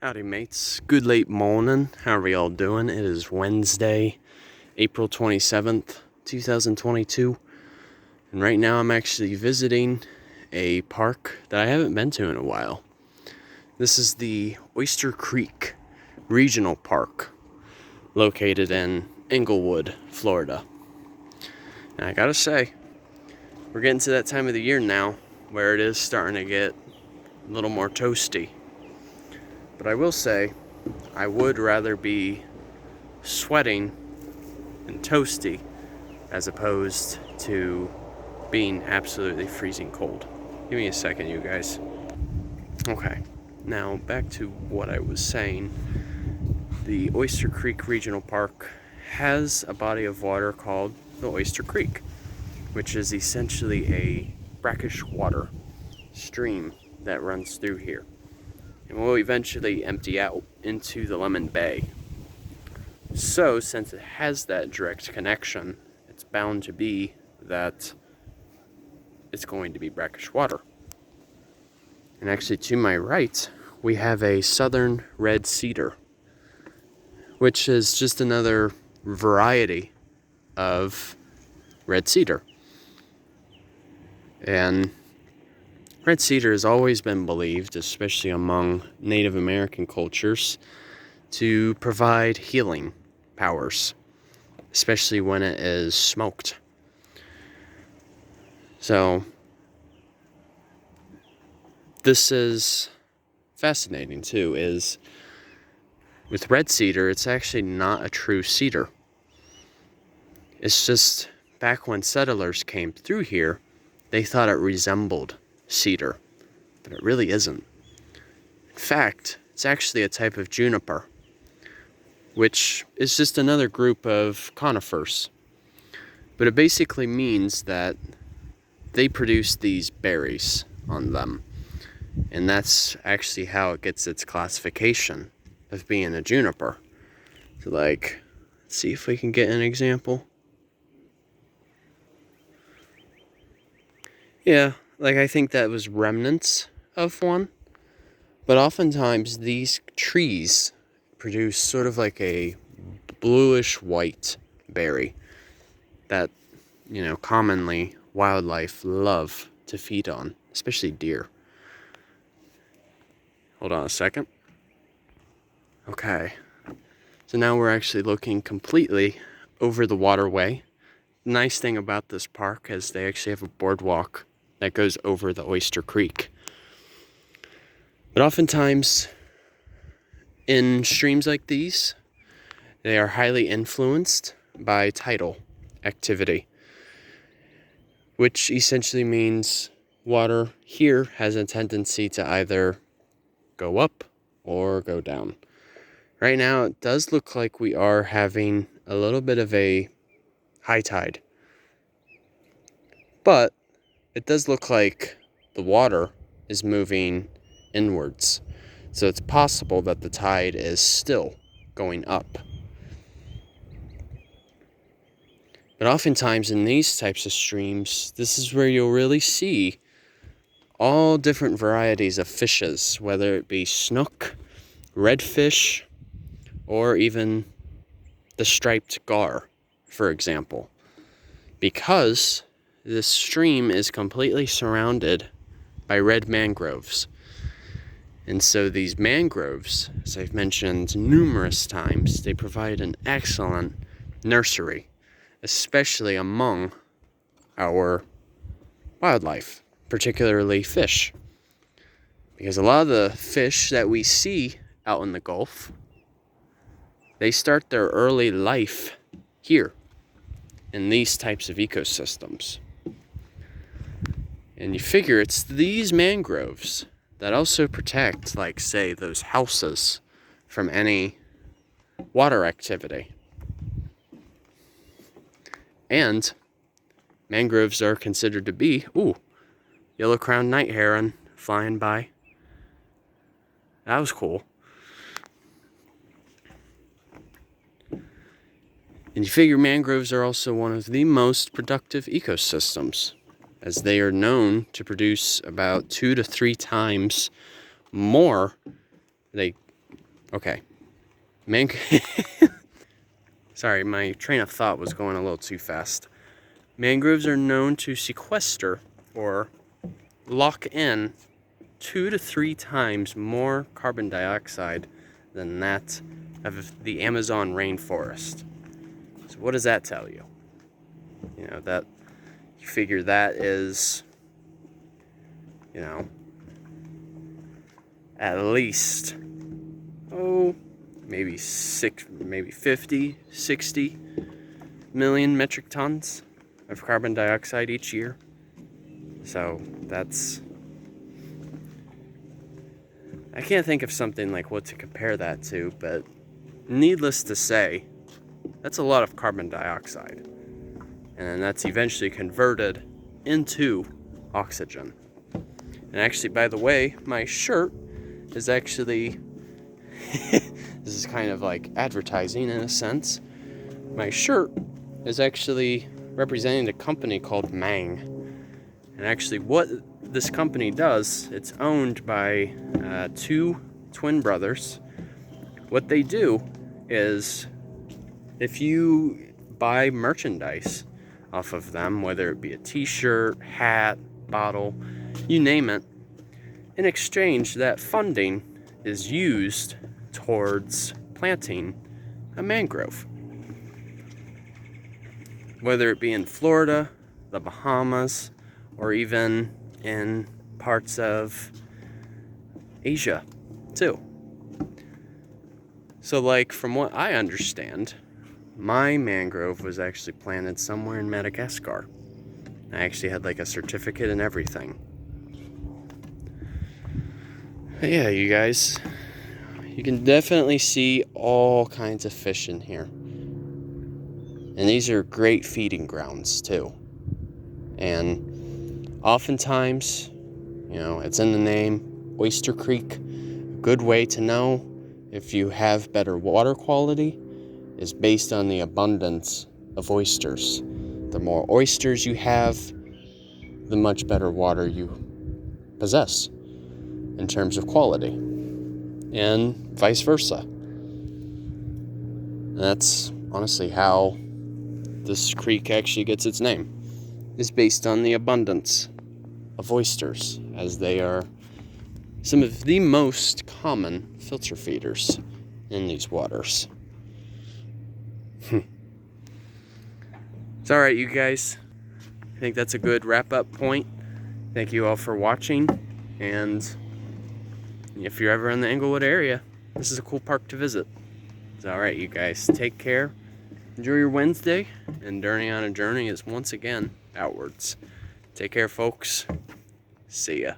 Howdy mates, good late morning, how are y'all doing? It is Wednesday, April 27th, 2022, and right now I'm actually visiting a park that I haven't been to in a while. This is the Oyster Creek Regional Park, located in Englewood, Florida. And I gotta say, we're getting to that time of the year now where it is starting to get a little more toasty. But I will say, I would rather be sweating and toasty as opposed to being absolutely freezing cold. Give me a second, you guys. Okay, now back to what I was saying. The Oyster Creek Regional Park has a body of water called the Oyster Creek, which is essentially a brackish water stream that runs through here. And will eventually empty out into the Lemon Bay. So, since it has that direct connection, it's bound to be that it's going to be brackish water. And actually, to my right, we have a southern red cedar, which is just another variety of red cedar. And red cedar has always been believed, especially among Native American cultures, to provide healing powers, especially when it is smoked. So, this is fascinating too, is with red cedar, it's actually not a true cedar. It's just back when settlers came through here, they thought it resembled cedar, but it really isn't. In fact, it's actually a type of juniper, which is just another group of conifers. But it basically means that they produce these berries on them, and that's actually how it gets its classification of being a juniper. So let's see if we can get an example. Yeah, I think that was remnants of one. But oftentimes these trees produce sort of like a bluish white berry that, commonly wildlife love to feed on, especially deer. Hold on a second. Okay. So now we're actually looking completely over the waterway. The nice thing about this park is they actually have a boardwalk that goes over the Oyster Creek. But oftentimes, in streams like these, they are highly influenced by tidal activity, which essentially means water here has a tendency to either go up or go down. Right now, it does look like we are having a little bit of a high tide, but it does look like the water is moving inwards. So it's possible that the tide is still going up. But oftentimes in these types of streams, this is where you'll really see all different varieties of fishes, whether it be snook, redfish, or even the striped gar, for example. Because this stream is completely surrounded by red mangroves. And so these mangroves, as I've mentioned numerous times, they provide an excellent nursery, especially among our wildlife, particularly fish. Because a lot of the fish that we see out in the Gulf, they start their early life here in these types of ecosystems. And you figure it's these mangroves that also protect, say, those houses from any water activity. And mangroves are considered to be, yellow-crowned night heron flying by. That was cool. And you figure mangroves are also one of the most productive ecosystems, as they are known to produce about 2 to 3 times more. They Okay. Sorry, my train of thought was going a little too fast. Mangroves are known to sequester or lock in 2 to 3 times more carbon dioxide than that of the Amazon rainforest. So what does that tell you? You know, that you figure that is, you know, at least, maybe 50, 60 million metric tons of carbon dioxide each year. So that's, I can't think of something like what to compare that to, but needless to say, that's a lot of carbon dioxide. And then that's eventually converted into oxygen. And actually, by the way, my shirt is actually, this is kind of like advertising in a sense. My shirt is actually representing a company called Mang. And actually what this company does, it's owned by 2 twin brothers. What they do is, if you buy merchandise off of them, whether it be a t-shirt, hat, bottle, you name it, in exchange, that funding is used towards planting a mangrove. Whether it be in Florida, the Bahamas, or even in parts of Asia, too. So, like, from what I understand, my mangrove was actually planted somewhere in Madagascar. I actually had, like, a certificate and everything. But yeah, you guys, you can definitely see all kinds of fish in here. And these are great feeding grounds, too. And oftentimes, you know, it's in the name, Oyster Creek. A good way to know if you have better water quality is based on the abundance of oysters. The more oysters you have, the much better water you possess in terms of quality, and vice versa. And that's honestly how this creek actually gets its name, is based on the abundance of oysters, as they are some of the most common filter feeders in these waters. It's alright, you guys. I think that's a good wrap-up point. Thank you all for watching, and if you're ever in the Englewood area, this is a cool park to visit. It's alright, you guys. Take care. Enjoy your Wednesday, and Journey on a Journey is once again outwards. Take care, folks. See ya.